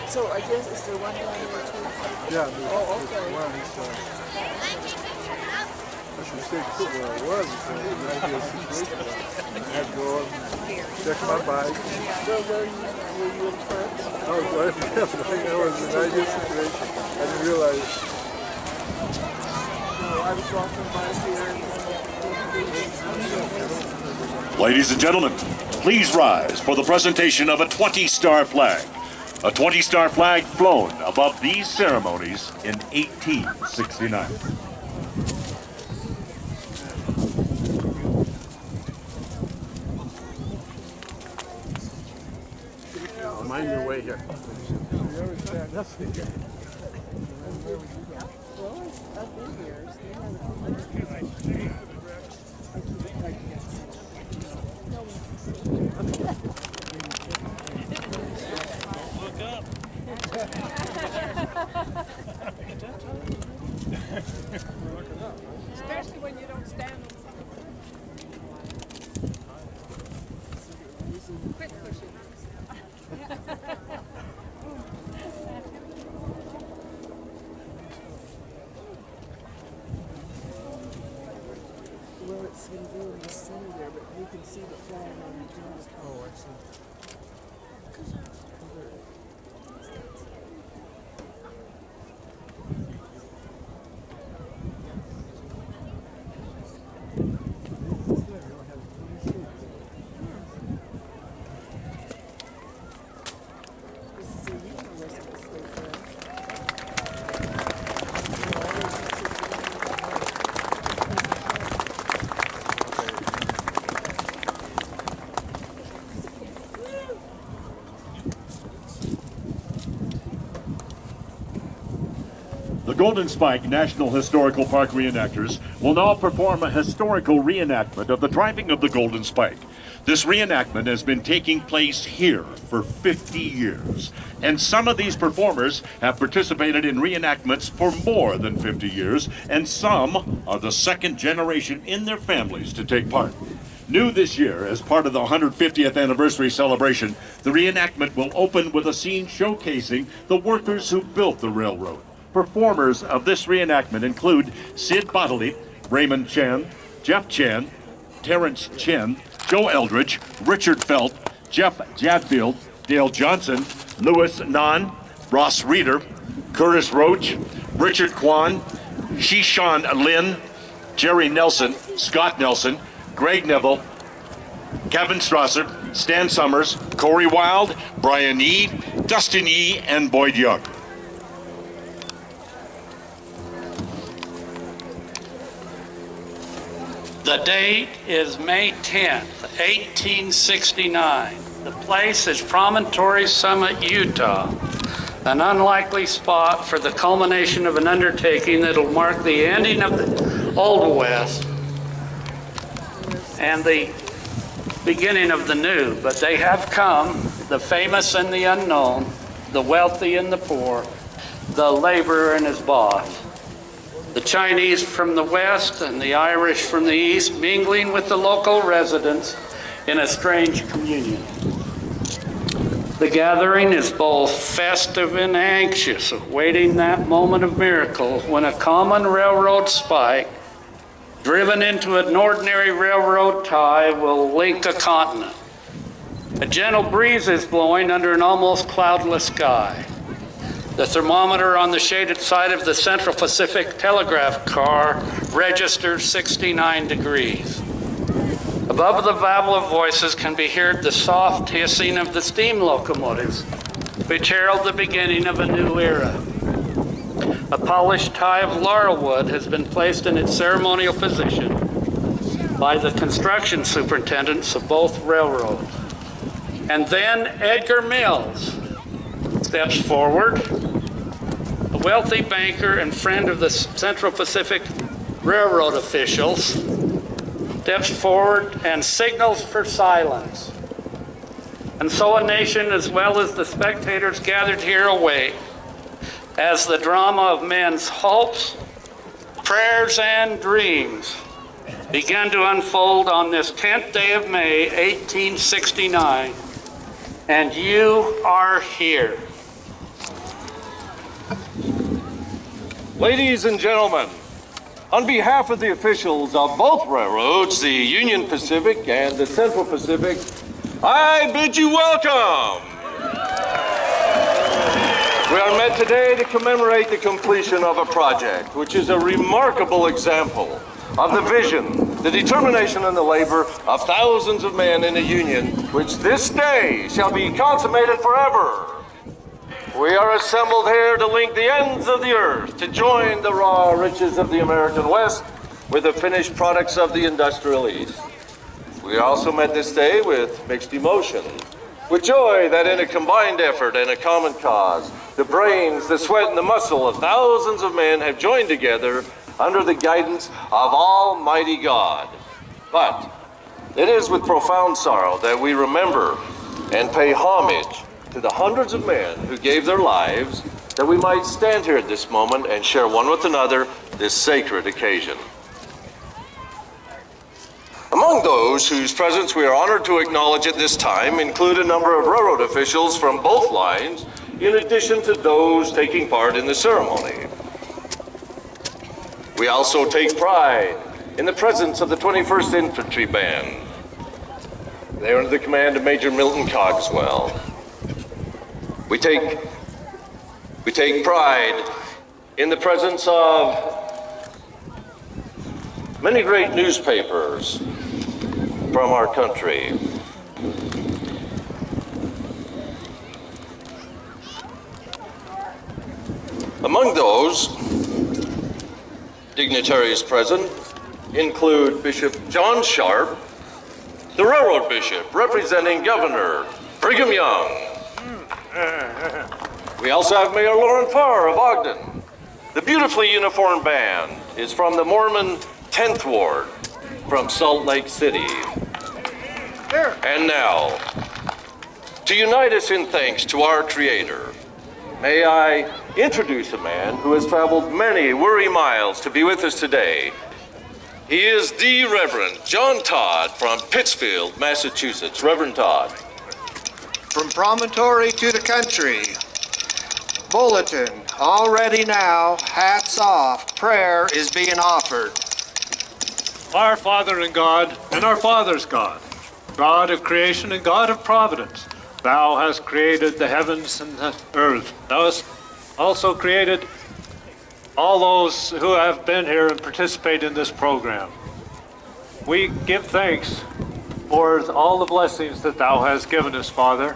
So I guess it's the one line or two? Yeah, oh, okay. One, that's a mistake to put where I was. It's an ideal situation. I had to go up and check my bike. Well, were you in France? I was right there. I think that was an ideal situation. I didn't realize. No, I was walking by here. Ladies and gentlemen, please rise for the presentation of a 20-star flag. A 20-star flag flown above these ceremonies in 1869. Mind your way here. Well, I've been here. Look up. Especially when you don't stand on something. Quit pushing. Oh, I see. The Golden Spike National Historical Park reenactors will now perform a historical reenactment of the driving of the Golden Spike. This reenactment has been taking place here for 50 years, and some of these performers have participated in reenactments for more than 50 years, and some are the second generation in their families to take part. New this year, as part of the 150th anniversary celebration, the reenactment will open with a scene showcasing the workers who built the railroad. Performers of this reenactment include Sid Bottely, Raymond Chen, Jeff Chen, Terrence Chen, Joe Eldridge, Richard Felt, Jeff Jadfield, Dale Johnson, Louis Nahn, Ross Reeder, Curtis Roach, Richard Kwan, Shishan Lin, Jerry Nelson, Scott Nelson, Greg Neville, Kevin Strasser, Stan Summers, Corey Wild, Brian Yee, Dustin Yee, and Boyd Young. The date is May 10th, 1869. The place is Promontory Summit, Utah, an unlikely spot for the culmination of an undertaking that'll mark the ending of the Old West and the beginning of the new. But they have come, the famous and the unknown, the wealthy and the poor, the laborer and his boss. The Chinese from the west and the Irish from the east mingling with the local residents in a strange communion. The gathering is both festive and anxious, awaiting that moment of miracle when a common railroad spike, driven into an ordinary railroad tie, will link a continent. A gentle breeze is blowing under an almost cloudless sky. The thermometer on the shaded side of the Central Pacific telegraph car registers 69 degrees. Above the babble of voices can be heard the soft hissing of the steam locomotives, which herald the beginning of a new era. A polished tie of laurelwood has been placed in its ceremonial position by the construction superintendents of both railroads. And then Edgar Mills steps forward, a wealthy banker and friend of the Central Pacific Railroad officials, steps forward and signals for silence. And so a nation, as well as the spectators gathered here, await as the drama of men's hopes, prayers, and dreams began to unfold on this 10th day of May, 1869. And you are here. Ladies and gentlemen, on behalf of the officials of both railroads, the Union Pacific and the Central Pacific, I bid you welcome. We are met today to commemorate the completion of a project, which is a remarkable example of the vision, the determination, and the labor of thousands of men in a union, which this day shall be consummated forever. We are assembled here to link the ends of the earth, to join the raw riches of the American West with the finished products of the industrial East. We are also met this day with mixed emotion, with joy that in a combined effort and a common cause, the brains, the sweat, and the muscle of thousands of men have joined together under the guidance of Almighty God. But it is with profound sorrow that we remember and pay homage to the hundreds of men who gave their lives that we might stand here at this moment and share one with another this sacred occasion. Among those whose presence we are honored to acknowledge at this time include a number of railroad officials from both lines, in addition to those taking part in the ceremony. We also take pride in the presence of the 21st Infantry Band. They are under the command of Major Milton Cogswell. We take pride in the presence of many great newspapers from our country. Among those dignitaries present include Bishop John Sharp, the railroad bishop representing Governor Brigham Young. We also have Mayor Lauren Farr of Ogden. The beautifully uniformed band is from the Mormon 10th Ward from Salt Lake City. And now, to unite us in thanks to our Creator, may I introduce a man who has traveled many weary miles to be with us today. He is the Reverend John Todd from Pittsfield, Massachusetts. Reverend Todd. From Promontory to the country. Bulletin, already now, hats off, prayer is being offered. Our Father in God, and our Father's God, God of creation and God of providence, Thou hast created the heavens and the earth. Thou hast also created all those who have been here and participate in this program. We give thanks for all the blessings that Thou hast given us, Father.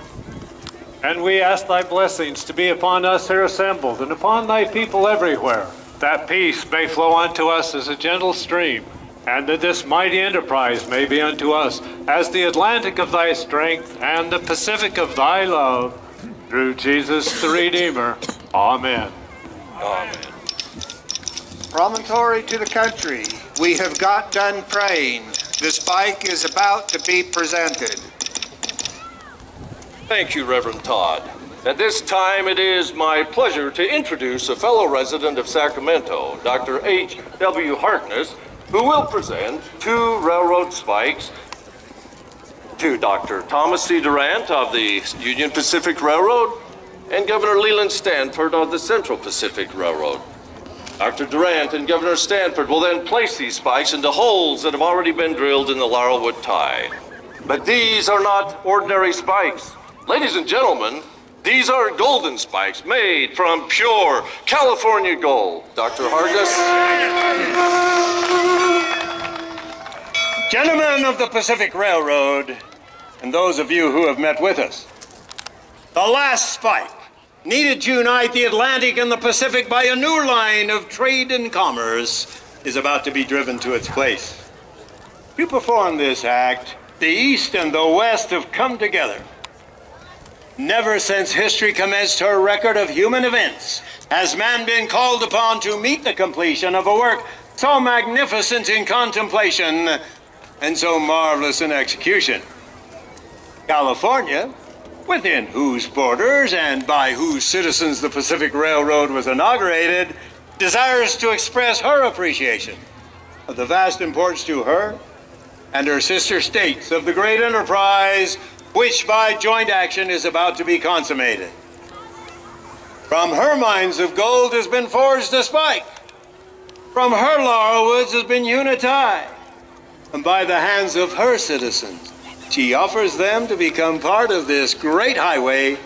And we ask Thy blessings to be upon us here assembled and upon Thy people everywhere, that peace may flow unto us as a gentle stream, and that this mighty enterprise may be unto us as the Atlantic of Thy strength and the Pacific of Thy love, through Jesus the Redeemer. Amen. Amen. Promontory to the country, we have got done praying. The spike is about to be presented. Thank you, Reverend Todd. At this time, it is my pleasure to introduce a fellow resident of Sacramento, Dr. H.W. Harkness, who will present 2 railroad spikes to Dr. Thomas C. Durant of the Union Pacific Railroad and Governor Leland Stanford of the Central Pacific Railroad. Dr. Durant and Governor Stanford will then place these spikes into holes that have already been drilled in the Laurelwood tie. But these are not ordinary spikes. Ladies and gentlemen, these are golden spikes made from pure California gold. Dr. Hargis. Gentlemen of the Pacific Railroad, and those of you who have met with us, the last spike needed to unite the Atlantic and the Pacific by a new line of trade and commerce is about to be driven to its place. To perform this act, the East and the West have come together. Never since history commenced her record of human events has man been called upon to meet the completion of a work so magnificent in contemplation and so marvelous in execution. California, within whose borders and by whose citizens the Pacific Railroad was inaugurated, desires to express her appreciation of the vast importance to her and her sister states of the great enterprise which by joint action is about to be consummated. From her mines of gold has been forged a spike. From her laurelwoods has been hewn a tie. And by the hands of her citizens, she offers them to become part of this great highway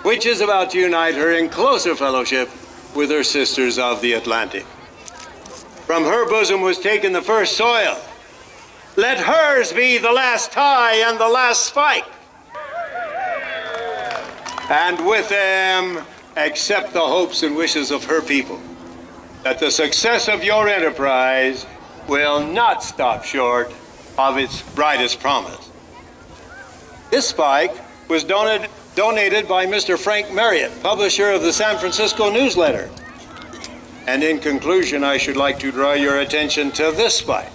which is about to unite her in closer fellowship with her sisters of the Atlantic. From her bosom was taken the first soil. Let hers be the last tie and the last spike. And with them, accept the hopes and wishes of her people, that the success of your enterprise will not stop short of its brightest promise. This spike was donated by Mr. Frank Marriott, publisher of the San Francisco Newsletter. And in conclusion, I should like to draw your attention to this spike,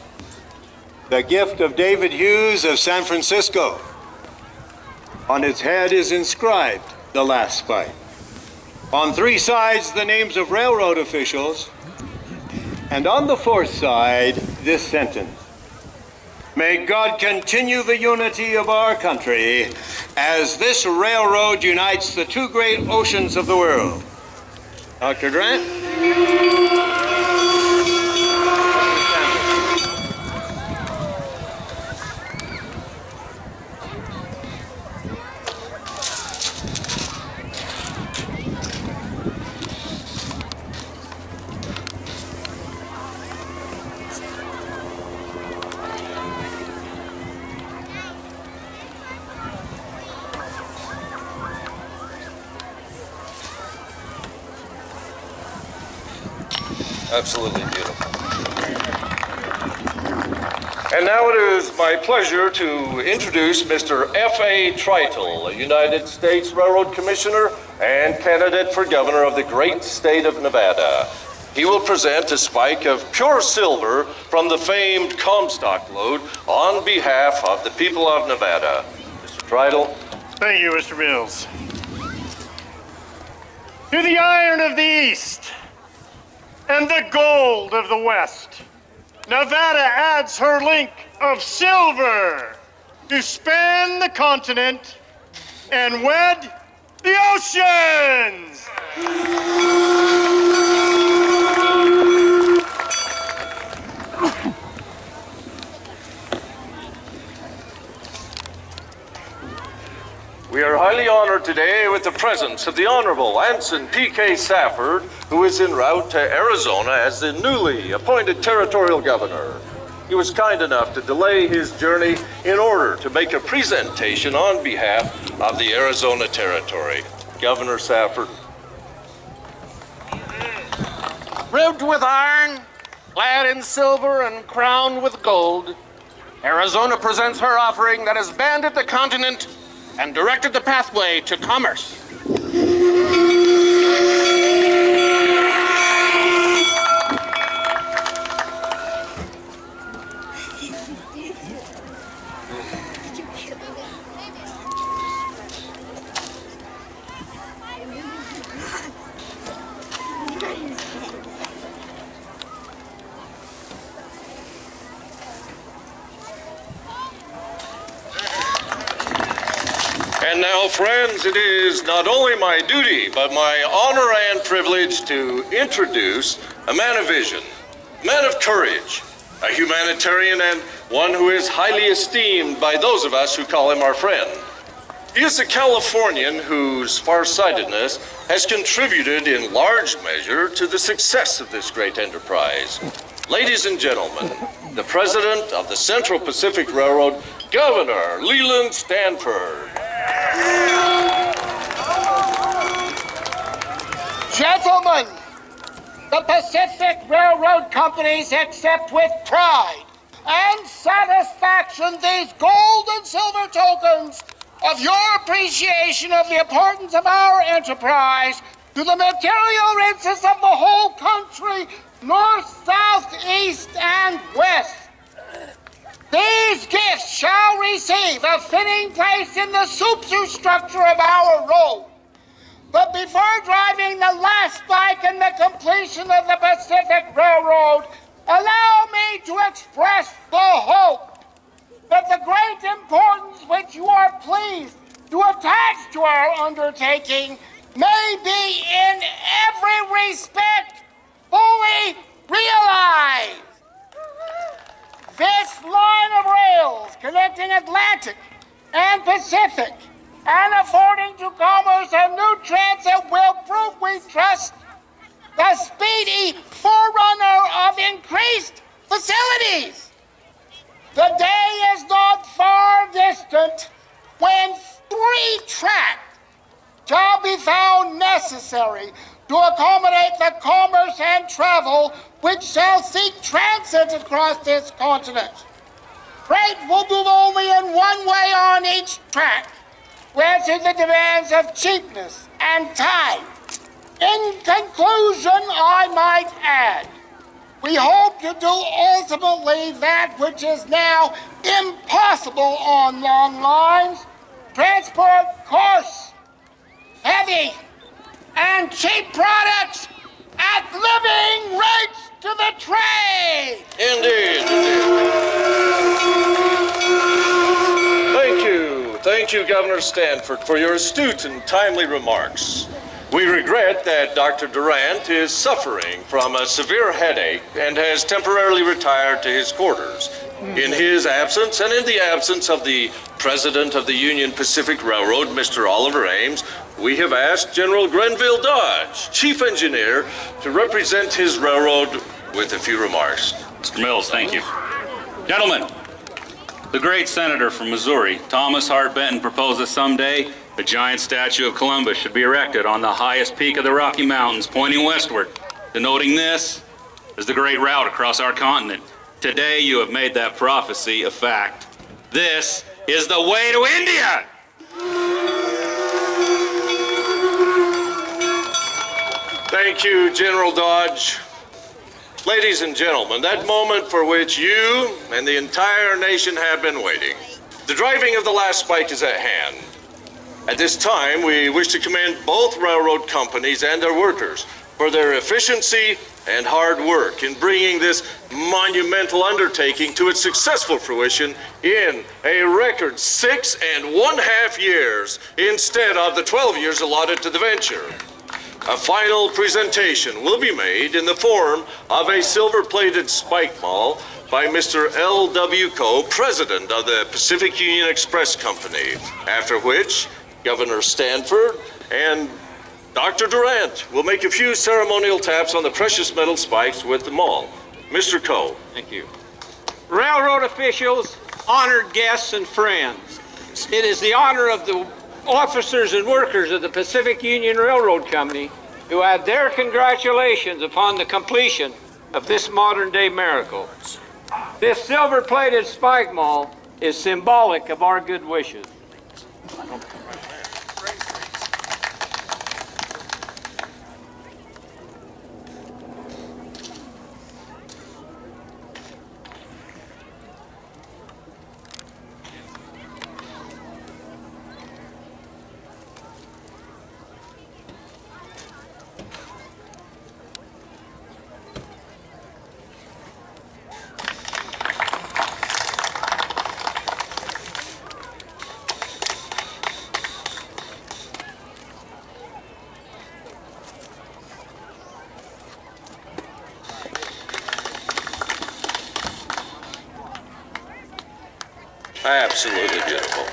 the gift of David Hughes of San Francisco. On its head is inscribed the last spike. On 3 sides, the names of railroad officials, and on the 4th side, this sentence: May God continue the unity of our country as this railroad unites the 2 great oceans of the world. Dr. Durant? Absolutely beautiful. And now it is my pleasure to introduce Mr. F.A. Tritle, a United States Railroad Commissioner and candidate for governor of the great state of Nevada. He will present a spike of pure silver from the famed Comstock lode on behalf of the people of Nevada. Mr. Tritle. Thank you, Mr. Mills. To the iron of the East and the gold of the West, Nevada adds her link of silver to span the continent and wed the oceans. We are highly honored today with the presence of the Honorable Anson P.K. Safford, who is en route to Arizona as the newly appointed territorial governor. He was kind enough to delay his journey in order to make a presentation on behalf of the Arizona Territory. Governor Safford. Ribbed with iron, clad in silver, and crowned with gold, Arizona presents her offering that has banded the continent and directed the pathway to commerce. And now, friends, it is not only my duty, but my honor and privilege to introduce a man of vision, a man of courage, a humanitarian, and one who is highly esteemed by those of us who call him our friend. He is a Californian whose farsightedness has contributed in large measure to the success of this great enterprise. Ladies and gentlemen, the President of the Central Pacific Railroad, Governor Leland Stanford. Gentlemen, the Pacific Railroad companies accept with pride and satisfaction these gold and silver tokens of your appreciation of the importance of our enterprise to the material interests of the whole country, north, south, east, and west. These gifts shall receive a fitting place in the superstructure of our road. But before driving the last spike in the completion of the Pacific Railroad, allow me to express the hope that the great importance which you are pleased to attach to our undertaking may be in every respect fully realized. This line of rails connecting Atlantic and Pacific and affording to commerce a new transit will prove, we trust, the speedy forerunner of increased facilities. The day is not far distant when 3-track shall be found necessary to accommodate the commerce and travel which shall seek transit across this continent. Freight will move only in one way on each track, to answer the demands of cheapness and time. In conclusion, I might add, we hope to do ultimately that which is now impossible on long lines, transport coarse, heavy, and cheap products at living rates to the trade. Indeed. Thank you, Governor Stanford, for your astute and timely remarks. We regret that Dr. Durant is suffering from a severe headache and has temporarily retired to his quarters. In his absence and in the absence of the President of the Union Pacific Railroad, Mr. Oliver Ames, we have asked General Grenville Dodge, Chief Engineer, to represent his railroad with a few remarks. Mr. Mills, thank you. Gentlemen, the great senator from Missouri, Thomas Hart Benton, proposes someday a giant statue of Columbus should be erected on the highest peak of the Rocky Mountains, pointing westward, denoting this as the great route across our continent. Today, you have made that prophecy a fact. This is the way to India! Thank you, General Dodge. Ladies and gentlemen, that moment for which you and the entire nation have been waiting. The driving of the last spike is at hand. At this time, we wish to commend both railroad companies and their workers for their efficiency and hard work in bringing this monumental undertaking to its successful fruition in a record 6.5 years instead of the 12 years allotted to the venture. A final presentation will be made in the form of a silver-plated spike mall by Mr. L.W. Coe, President of the Pacific Union Express Company, after which Governor Stanford and Dr. Durant will make a few ceremonial taps on the precious metal spikes with the mall. Mr. Coe. Thank you. Railroad officials, honored guests, and friends, it is the honor of the officers and workers of the Pacific Union Railroad Company who add their congratulations upon the completion of this modern-day miracle. This silver-plated spike mall is symbolic of our good wishes. Absolutely beautiful.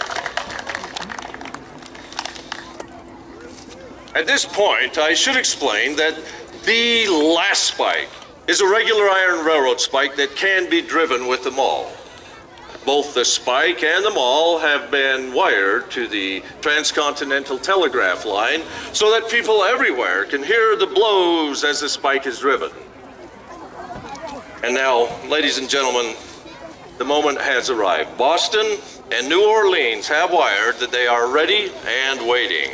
At this point, I should explain that the last spike is a regular iron railroad spike that can be driven with the maul. Both the spike and the maul have been wired to the transcontinental telegraph line so that people everywhere can hear the blows as the spike is driven. And now, ladies and gentlemen, the moment has arrived. Boston and New Orleans have wired that they are ready and waiting.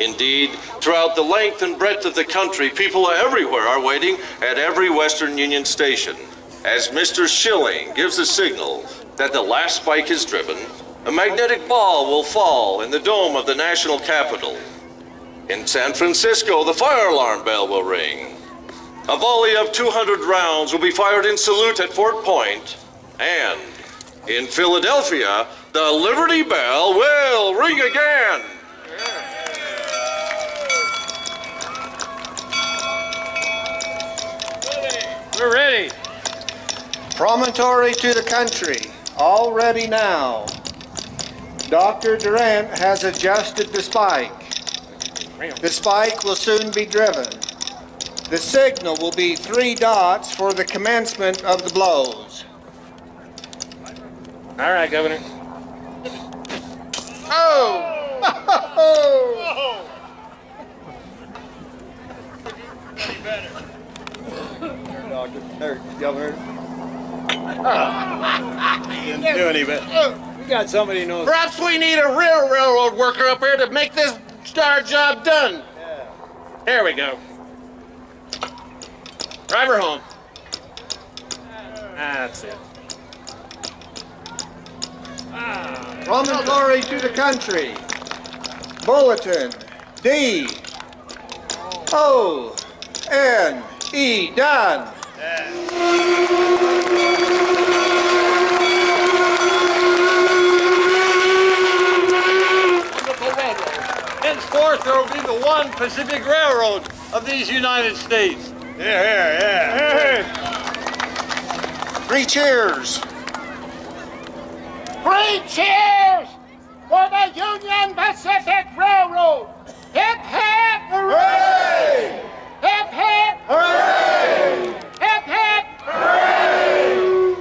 Indeed, throughout the length and breadth of the country, people everywhere are waiting at every Western Union station. As Mr. Schilling gives the signal that the last spike is driven, a magnetic ball will fall in the dome of the national Capitol. In San Francisco, the fire alarm bell will ring. A volley of 200 rounds will be fired in salute at Fort Point. And in Philadelphia, the Liberty Bell will ring again. We're ready. Promontory to the country, all ready now. Dr. Durant has adjusted the spike. The spike will soon be driven. The signal will be 3 dots for the commencement of the blows. All right, Governor. Oh! Oh! Governor. He didn't do any better. We got somebody who knows. Perhaps we need a real railroad worker up here to make this star job done. Here we go. Drive her home. That's it. Promontory to the country. Bulletin D O N E done. Wonderful railroad. Henceforth, there will be the one Pacific Railroad of these United States. Yeah. 3 cheers. 3 cheers for the Union Pacific Railroad. Hip, hip. Hooray! Hip, hip. Hooray! Hip, hip. Hooray!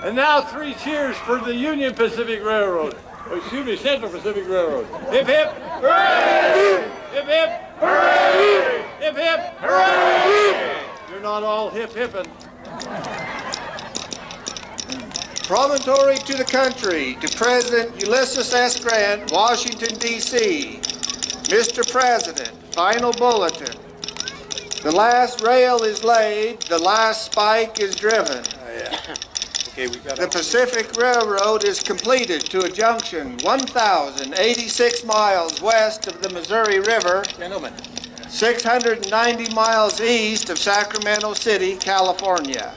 And now 3 cheers for the Union Pacific Railroad. Oh, excuse me, Central Pacific Railroad. Hip, hip. Hooray! Hip, hip. Hooray! Hip, hip. Hooray! You're You're not all hip-hipping. Promontory to the country, to President Ulysses S. Grant, Washington, D.C. Mr. President, final bulletin. The last rail is laid, the last spike is driven. The Pacific Railroad is completed to a junction 1,086 miles west of the Missouri River, 690 miles east of Sacramento City, California.